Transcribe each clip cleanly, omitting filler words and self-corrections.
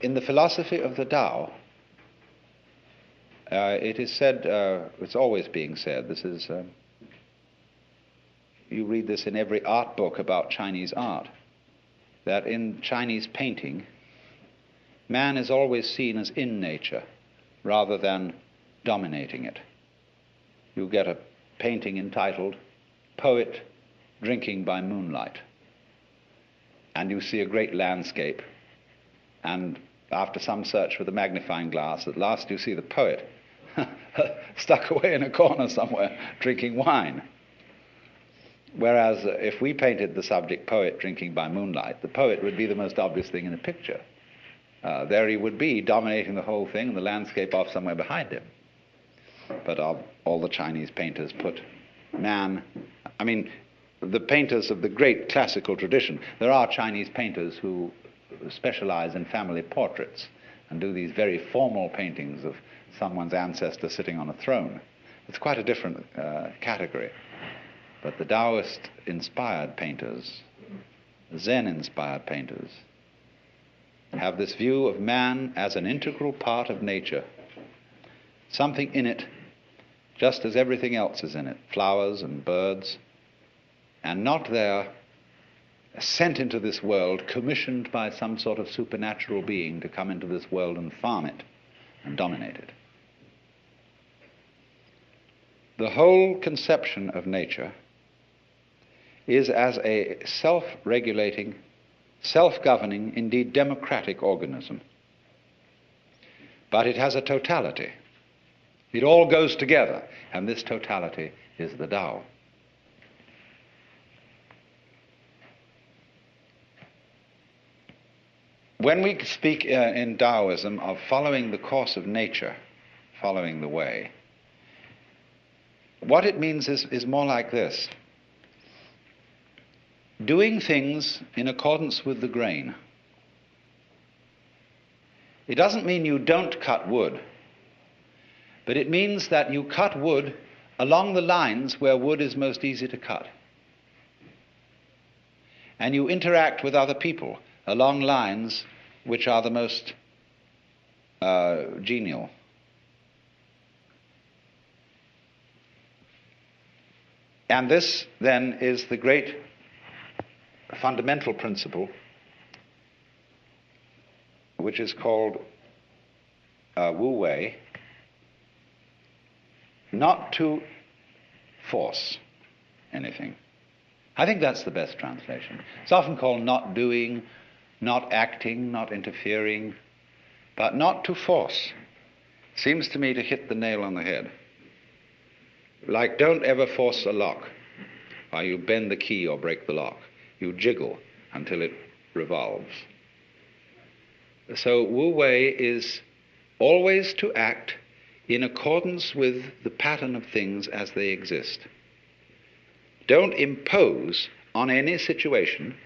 In the philosophy of the Tao, it is said, it's always being said, this is, you read this in every art book about Chinese art, that in Chinese painting, man is always seen as in nature rather than dominating it. You get a painting entitled Poet Drinking by Moonlight, and you see a great landscape, and after some search with a magnifying glass, at last you see the poet stuck away in a corner somewhere drinking wine. Whereas if we painted the subject poet drinking by moonlight, the poet would be the most obvious thing in the picture. There he would be, dominating the whole thing, and the landscape off somewhere behind him. But all the Chinese painters put man, I mean, the painters of the great classical tradition, there are Chinese painters who specialize in family portraits and do these very formal paintings of someone's ancestor sitting on a throne. It's quite a different category. But the Taoist-inspired painters, Zen-inspired painters, have this view of man as an integral part of nature, something in it just as everything else is in it, flowers and birds, and not there sent into this world, commissioned by some sort of supernatural being to come into this world and farm it and dominate it. The whole conception of nature is as a self-regulating, self-governing, indeed democratic organism. But it has a totality. It all goes together, and this totality is the Tao. When we speak in Taoism of following the course of nature, following the way, what it means is more like this: doing things in accordance with the grain. It doesn't mean you don't cut wood, but it means that you cut wood along the lines where wood is most easy to cut. And you interact with other people along lines which are the most genial. And this, then, is the great fundamental principle which is called Wu Wei, not to force anything. I think that's the best translation. It's often called not doing, not acting, not interfering, but not to force seems to me to hit the nail on the head. Like, don't ever force a lock, or you bend the key or break the lock. You jiggle until it revolves. So Wu Wei is always to act in accordance with the pattern of things as they exist. Don't impose on any situation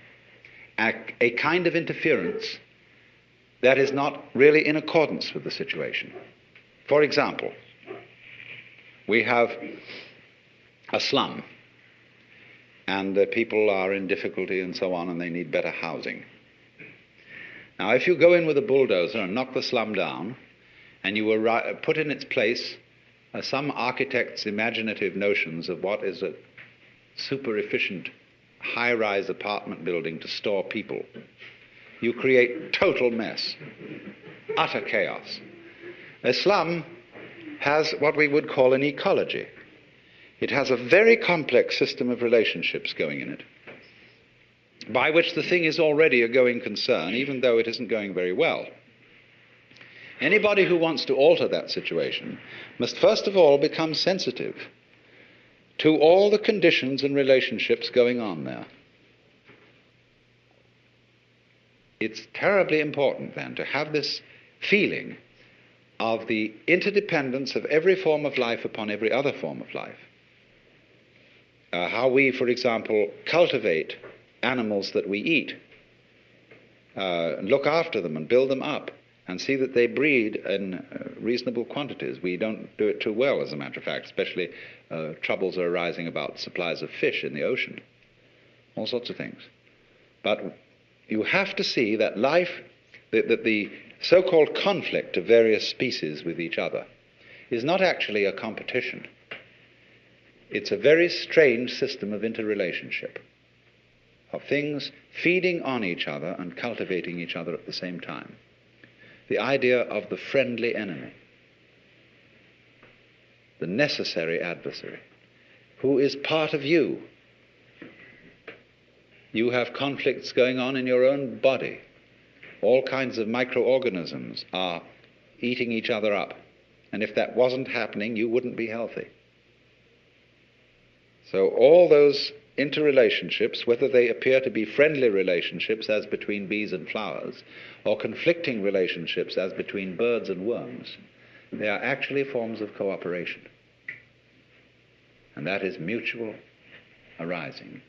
a kind of interference that is not really in accordance with the situation. For example, we have a slum, and people are in difficulty and so on, and they need better housing. Now, if you go in with a bulldozer and knock the slum down, and you put in its place some architect's imaginative notions of what is a super efficient high-rise apartment building to store people, you create total mess, utter chaos. A slum has what we would call an ecology. It has a very complex system of relationships going in it, by which the thing is already a going concern, even though it isn't going very well. Anybody who wants to alter that situation must first of all become sensitive to all the conditions and relationships going on there. It's terribly important then to have this feeling of the interdependence of every form of life upon every other form of life. How we, for example, cultivate animals that we eat, look after them and build them up, and see that they breed in reasonable quantities. We don't do it too well, as a matter of fact, especially troubles are arising about supplies of fish in the ocean, all sorts of things. But you have to see that life, that the so-called conflict of various species with each other is not actually a competition. It's a very strange system of interrelationship, of things feeding on each other and cultivating each other at the same time. The idea of the friendly enemy, the necessary adversary, who is part of you. You have conflicts going on in your own body. All kinds of microorganisms are eating each other up. And if that wasn't happening, you wouldn't be healthy. So all those interrelationships, whether they appear to be friendly relationships as between bees and flowers, or conflicting relationships as between birds and worms, they are actually forms of cooperation. And that is mutual arising.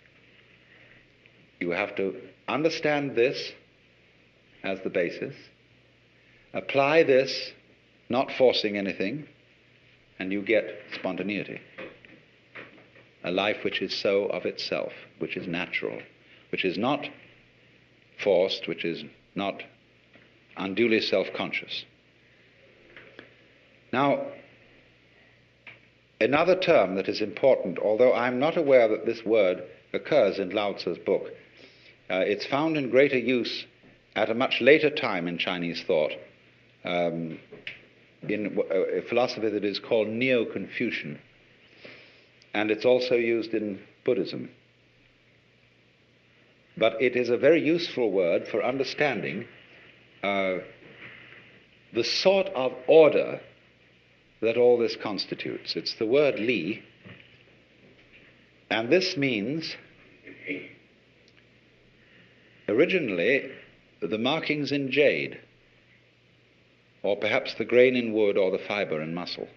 You have to understand this as the basis, apply this, not forcing anything, and you get spontaneity. A life which is so of itself, which is natural, which is not forced, which is not unduly self-conscious. Now, another term that is important, although I'm not aware that this word occurs in Lao Tzu's book, it's found in greater use at a much later time in Chinese thought, in a philosophy that is called Neo-Confucian, and it's also used in Buddhism. But it is a very useful word for understanding the sort of order that all this constitutes. It's the word li, and this means, originally, the markings in jade, or perhaps the grain in wood or the fiber in muscle.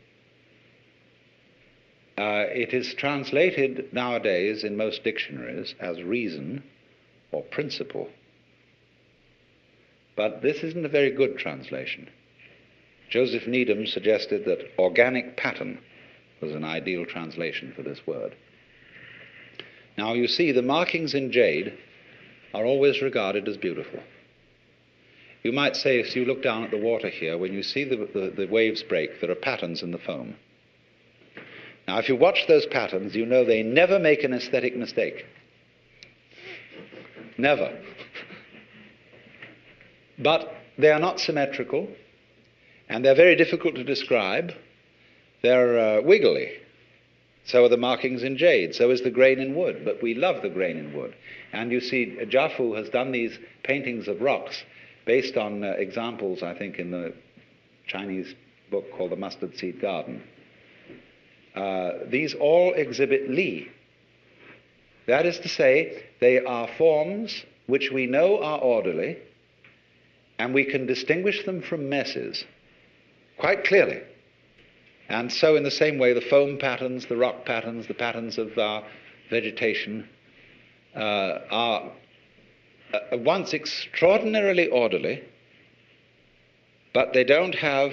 It is translated nowadays in most dictionaries as reason or principle. But this isn't a very good translation. Joseph Needham suggested that organic pattern was an ideal translation for this word. Now you see, the markings in jade are always regarded as beautiful. You might say, if you look down at the water here, when you see the waves break, there are patterns in the foam. Now, if you watch those patterns, you know they never make an aesthetic mistake. Never. But they are not symmetrical, and they're very difficult to describe. They're wiggly. So are the markings in jade. So is the grain in wood. But we love the grain in wood. And you see, Jiafu has done these paintings of rocks based on examples, I think, in the Chinese book called The Mustard Seed Garden. These all exhibit li. That is to say, they are forms which we know are orderly, and we can distinguish them from messes quite clearly. And so in the same way, the foam patterns, the rock patterns, the patterns of vegetation are at once extraordinarily orderly, but they don't have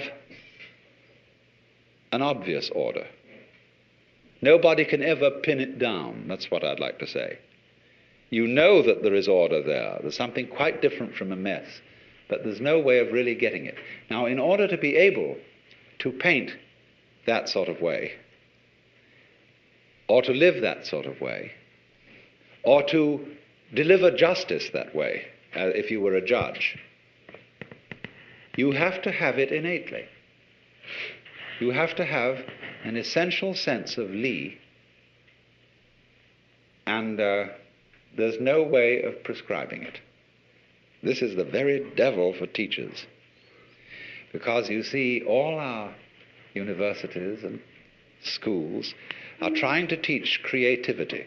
an obvious order. Nobody can ever pin it down. That's what I'd like to say. You know that there is order there. There's something quite different from a mess, but there's no way of really getting it. Now, in order to be able to paint that sort of way, or to live that sort of way, or to deliver justice that way, if you were a judge, you have to have it innately. You have to have an essential sense of li, and there's no way of prescribing it. This is the very devil for teachers, because you see, all our universities and schools are trying to teach creativity.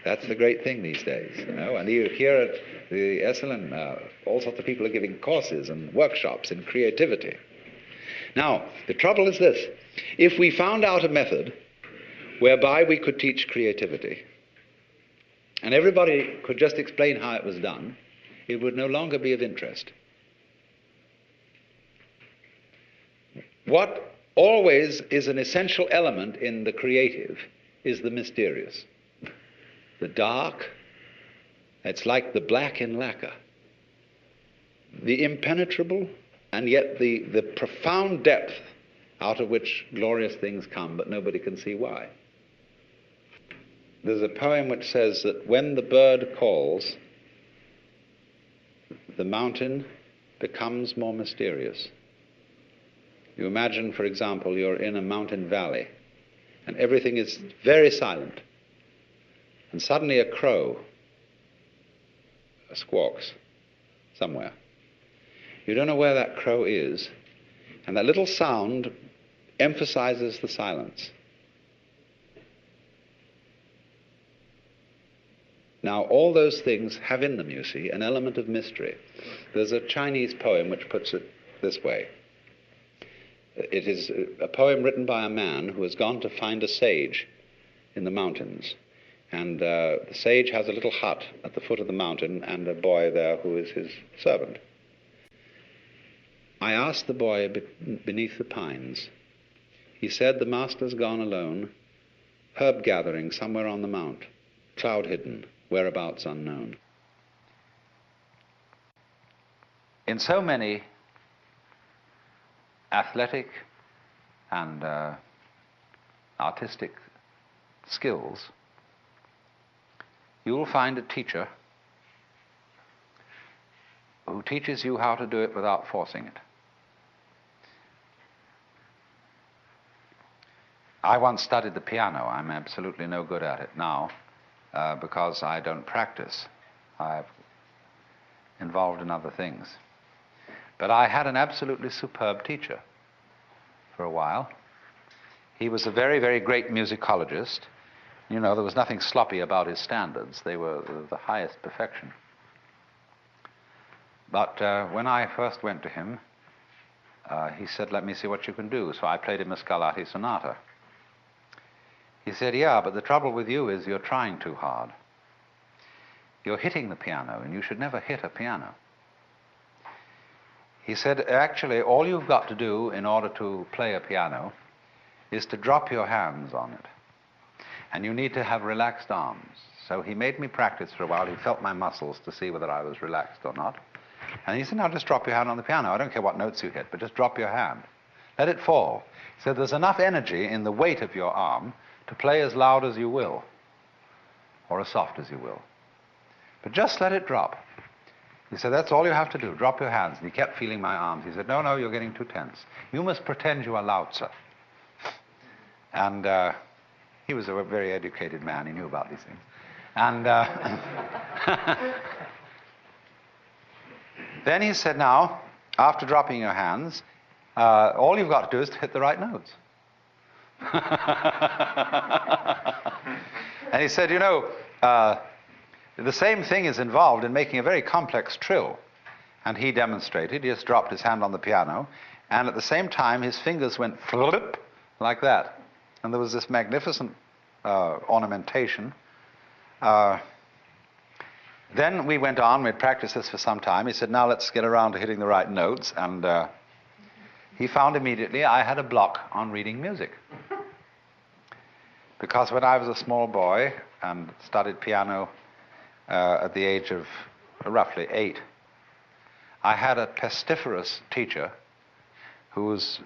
That's the great thing these days, you know. And you hear at the Esalen, all sorts of people are giving courses and workshops in creativity. Now, the trouble is this. If we found out a method whereby we could teach creativity, and everybody could just explain how it was done, it would no longer be of interest. What always is an essential element in the creative is the mysterious. The dark, it's like the black in lacquer. The impenetrable, and yet the profound depth out of which glorious things come, but nobody can see why. There's a poem which says that when the bird calls, the mountain becomes more mysterious. You imagine, for example, you're in a mountain valley, and everything is very silent, and suddenly a crow squawks somewhere. You don't know where that crow is, and that little sound emphasizes the silence. Now, all those things have in them, you see, an element of mystery. There's a Chinese poem which puts it this way. It is a poem written by a man who has gone to find a sage in the mountains. And the sage has a little hut at the foot of the mountain and a boy there who is his servant. I asked the boy beneath the pines. He said, "The master's gone alone, herb gathering somewhere on the mount, cloud hidden, whereabouts unknown." In so many athletic and artistic skills, you will find a teacher who teaches you how to do it without forcing it. I once studied the piano. I'm absolutely no good at it now because I don't practice. I'm involved in other things. But I had an absolutely superb teacher for a while. He was a very, very great musicologist. You know, there was nothing sloppy about his standards. They were the highest perfection. But when I first went to him, he said, "Let me see what you can do." So I played him a Scarlatti sonata. He said, "Yeah, but the trouble with you is you're trying too hard. You're hitting the piano, and you should never hit a piano." He said, "Actually, all you've got to do in order to play a piano is to drop your hands on it. And you need to have relaxed arms." So he made me practice for a while. He felt my muscles to see whether I was relaxed or not. And he said, "Now just drop your hand on the piano. I don't care what notes you hit, but just drop your hand. Let it fall." He said, "There's enough energy in the weight of your arm to play as loud as you will, or as soft as you will. But just let it drop." He said, "That's all you have to do, drop your hands." And he kept feeling my arms. He said, "No, you're getting too tense. You must pretend you are Lao Tzu." And he was a very educated man. He knew about these things. And then he said, "Now, after dropping your hands, all you've got to do is to hit the right notes." And he said, "You know, the same thing is involved in making a very complex trill." And he demonstrated. He just dropped his hand on the piano, and at the same time his fingers went flip like that. And there was this magnificent ornamentation. Then we went on, we'd practiced this for some time. He said, "Now let's get around to hitting the right notes." And he found immediately I had a block on reading music. Because when I was a small boy and studied piano at the age of roughly 8, I had a pestiferous teacher who was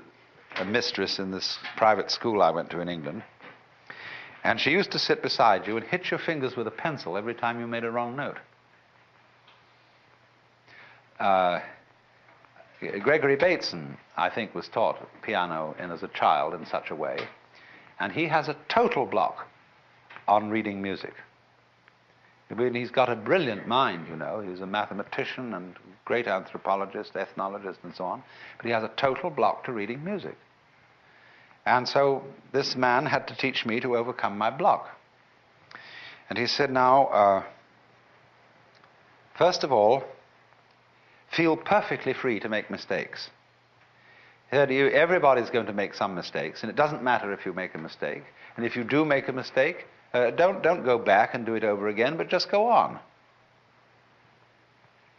a mistress in this private school I went to in England. And she used to sit beside you and hit your fingers with a pencil every time you made a wrong note. Gregory Bateson, I think, was taught piano as a child in such a way, and he has a total block on reading music. I mean, he's got a brilliant mind, you know. He's a mathematician and great anthropologist, ethnologist, and so on, but he has a total block to reading music. And so this man had to teach me to overcome my block. And he said, "Now, first of all, feel perfectly free to make mistakes." He said, "Everybody's going to make some mistakes, and it doesn't matter if you make a mistake. And if you do make a mistake, don't go back and do it over again, but just go on.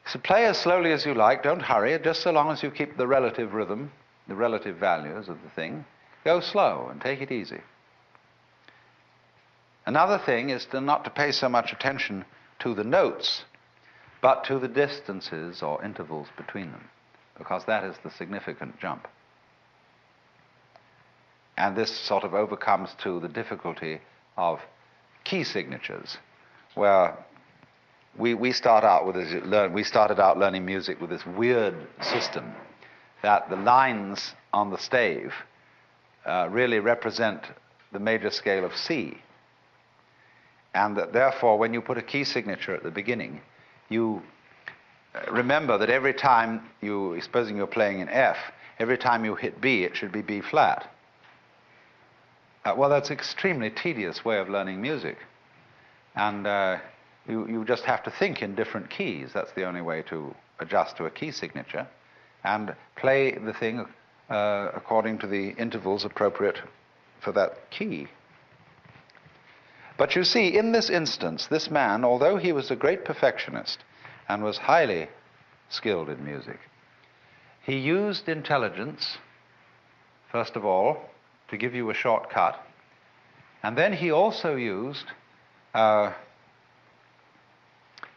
So play as slowly as you like, don't hurry, just so long as you keep the relative rhythm, the relative values of the thing. Go slow and take it easy." Another thing is not to pay so much attention to the notes, but to the distances or intervals between them. because that is the significant jump. And this sort of overcomes, too, the difficulty of key signatures, where we started out learning music with this weird system that the lines on the stave really represent the major scale of C. And that therefore, when you put a key signature at the beginning, you remember that every time supposing you're playing in F, every time you hit B, it should be B flat. Well, that's an extremely tedious way of learning music. And you just have to think in different keys. That's the only way to adjust to a key signature, and play the thing according to the intervals appropriate for that key. But you see, in this instance, this man, although he was a great perfectionist and was highly skilled in music, he used intelligence, first of all, to give you a shortcut, and then he also used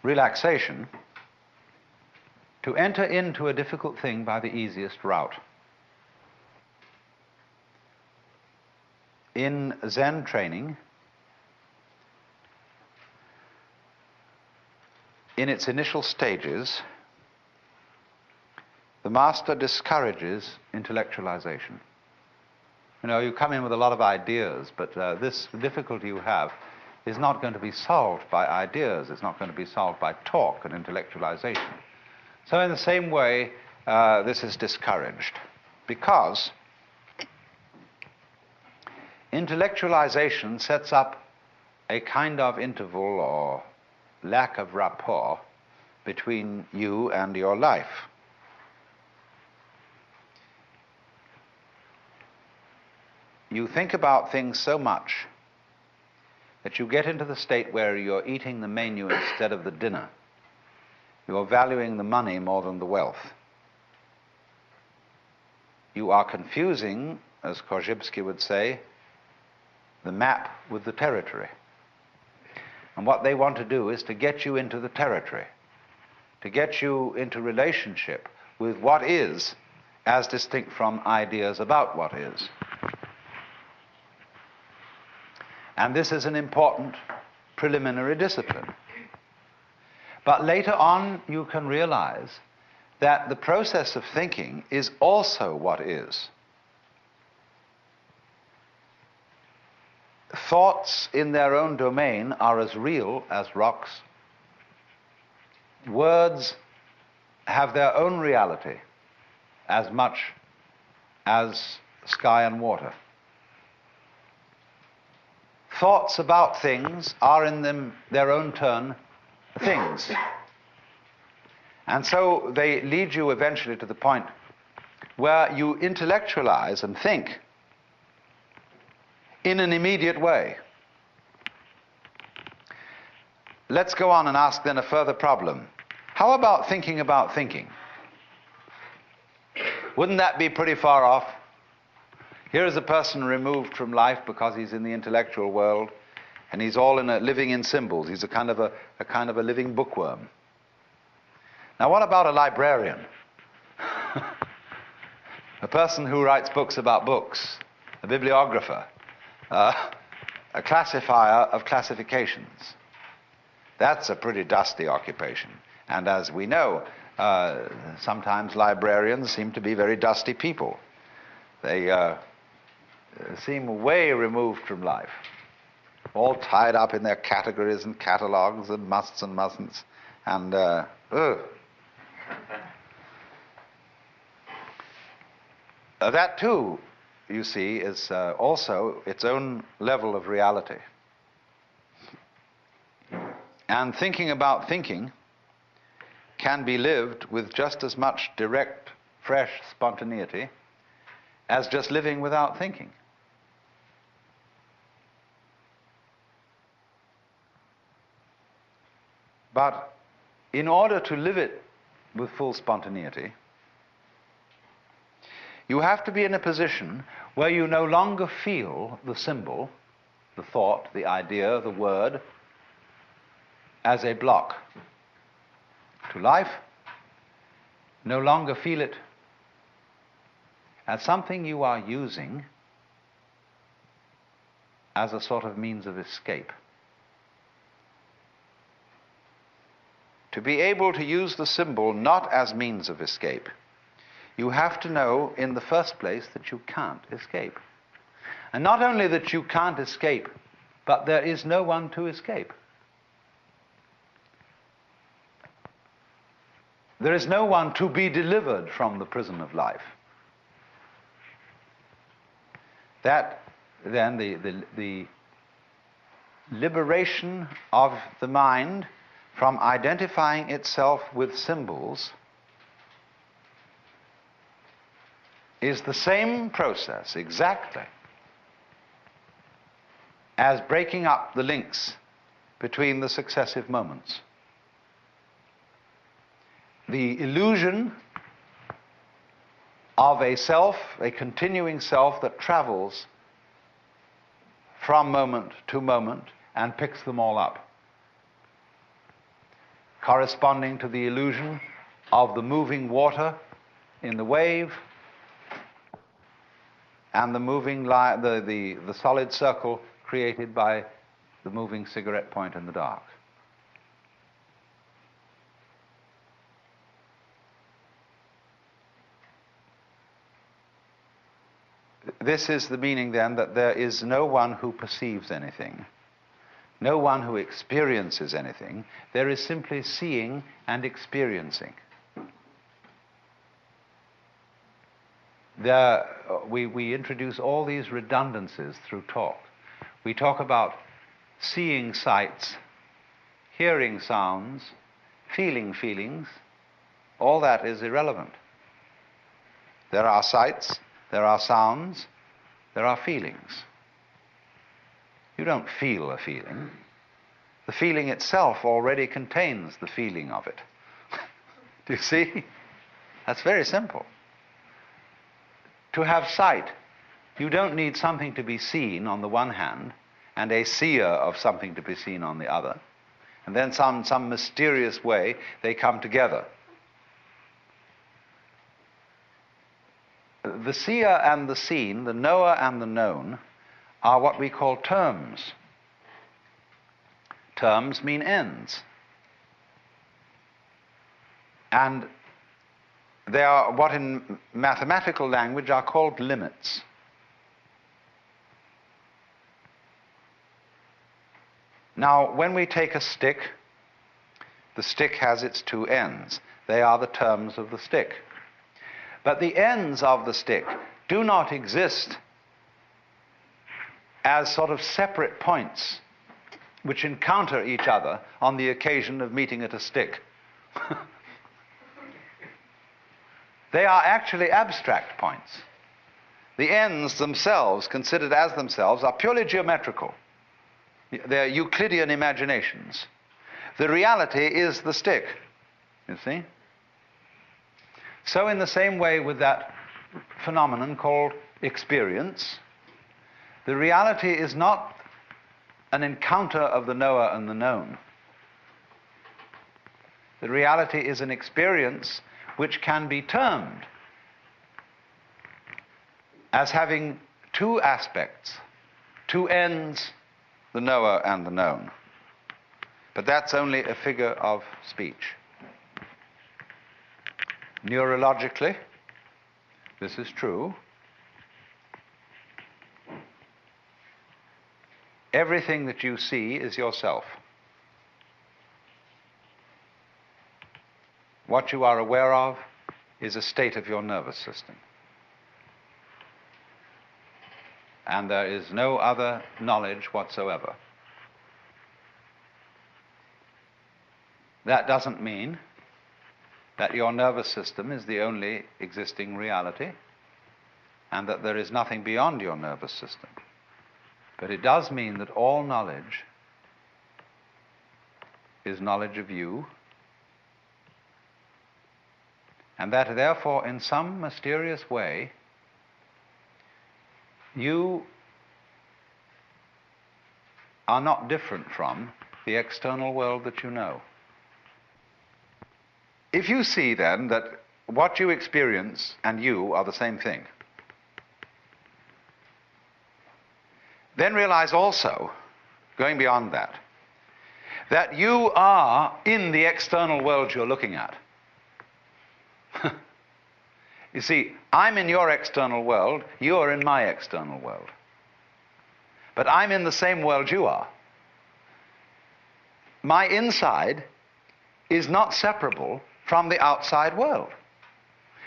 relaxation to enter into a difficult thing by the easiest route. In Zen training, in its initial stages, the master discourages intellectualization. You know, you come in with a lot of ideas, but this difficulty you have is not going to be solved by ideas. It's not going to be solved by talk and intellectualization. So in the same way, this is discouraged, because intellectualization sets up a kind of interval or lack of rapport between you and your life. You think about things so much that you get into the state where you're eating the menu instead of the dinner. You're valuing the money more than the wealth. You are confusing, as Korzybski would say, the map with the territory. And what they want to do is to get you into the territory, to get you into relationship with what is, as distinct from ideas about what is. And this is an important preliminary discipline. But later on, you can realize that the process of thinking is also what is. Thoughts in their own domain are as real as rocks. Words have their own reality as much as sky and water. Thoughts about things are in their own turn things. And so they lead you eventually to the point where you intellectualize and think in an immediate way. Let's go on and ask then a further problem. How about thinking? Wouldn't that be pretty far off? Here is a person removed from life because he's in the intellectual world, and he's all living in symbols. He's a kind of a living bookworm. Now, what about a librarian? A person who writes books about books, a bibliographer, a classifier of classifications. That's a pretty dusty occupation. And as we know, sometimes librarians seem to be very dusty people. They seem way removed from life, all tied up in their categories and catalogues and musts and mustn'ts, and that too, you see, is also its own level of reality. And thinking about thinking can be lived with just as much direct, fresh spontaneity as just living without thinking. But in order to live it with full spontaneity, you have to be in a position where you no longer feel the symbol, the thought, the idea, the word, as a block to life, no longer feel it as something you are using as a sort of means of escape. To be able to use the symbol not as means of escape, you have to know in the first place that you can't escape. And not only that you can't escape, but there is no one to escape. There is no one to be delivered from the prison of life. That, then, the liberation of the mind from identifying itself with symbols is the same process, exactly, as breaking up the links between the successive moments. The illusion of a self, a continuing self that travels from moment to moment and picks them all up, corresponding to the illusion of the moving water in the wave and the moving the solid circle created by the moving cigarette point in the dark. This is the meaning, then, that there is no one who perceives anything, no one who experiences anything. There is simply seeing and experiencing. We introduce all these redundancies through talk. We talk about seeing sights, hearing sounds, feeling feelings. All that is irrelevant. There are sights, there are sounds, there are feelings. You don't feel a feeling. The feeling itself already contains the feeling of it. Do you see? That's very simple. To have sight, you don't need something to be seen on the one hand and a seer of something to be seen on the other. And then some mysterious way they come together. The seer and the seen, the knower and the known, are what we call terms. Terms mean ends. And they are what in mathematical language are called limits. Now, when we take a stick, the stick has its two ends. They are the terms of the stick. But the ends of the stick do not exist as sort of separate points which encounter each other on the occasion of meeting at a stick. They are actually abstract points. The ends themselves, considered as themselves, are purely geometrical. They're Euclidean imaginations. The reality is the stick, you see? So in the same way with that phenomenon called experience, the reality is not an encounter of the knower and the known. The reality is an experience which can be termed as having two aspects, two ends, the knower and the known. But that's only a figure of speech. Neurologically, this is true. Everything that you see is yourself. What you are aware of is a state of your nervous system. And there is no other knowledge whatsoever. That doesn't mean that your nervous system is the only existing reality and that there is nothing beyond your nervous system. But it does mean that all knowledge is knowledge of you, and that therefore in some mysterious way you are not different from the external world that you know. If you see then that what you experience and you are the same thing, then realize also, going beyond that, that you are in the external world you're looking at. You see, I'm in your external world, you're in my external world. But I'm in the same world you are. My inside is not separable from the outside world.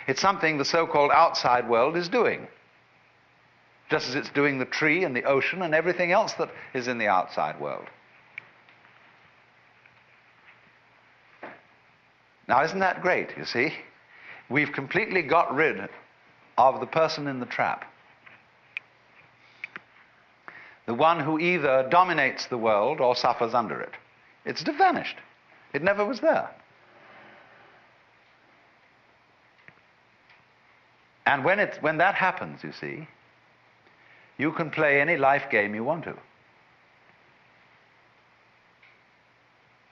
It's something the so-called outside world is doing, just as it's doing the tree and the ocean and everything else that is in the outside world. Now, isn't that great, you see? We've completely got rid of the person in the trap. The one who either dominates the world or suffers under it. It's vanished. It never was there. And when that happens, you see, you can play any life game you want to.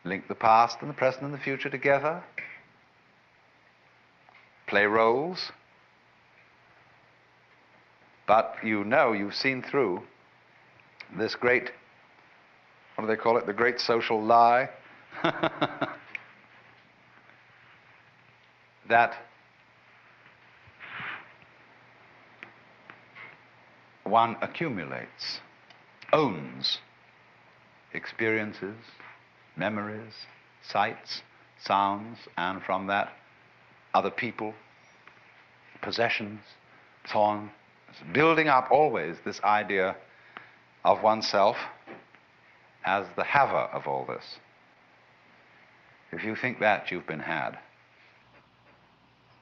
Link the past and the present and the future together. Play roles. But you know, you've seen through this great, what do they call it, the great social lie, that one accumulates, owns experiences, memories, sights, sounds, and from that, other people, possessions, so on. It's building up always this idea of oneself as the haver of all this. If you think that, you've been had.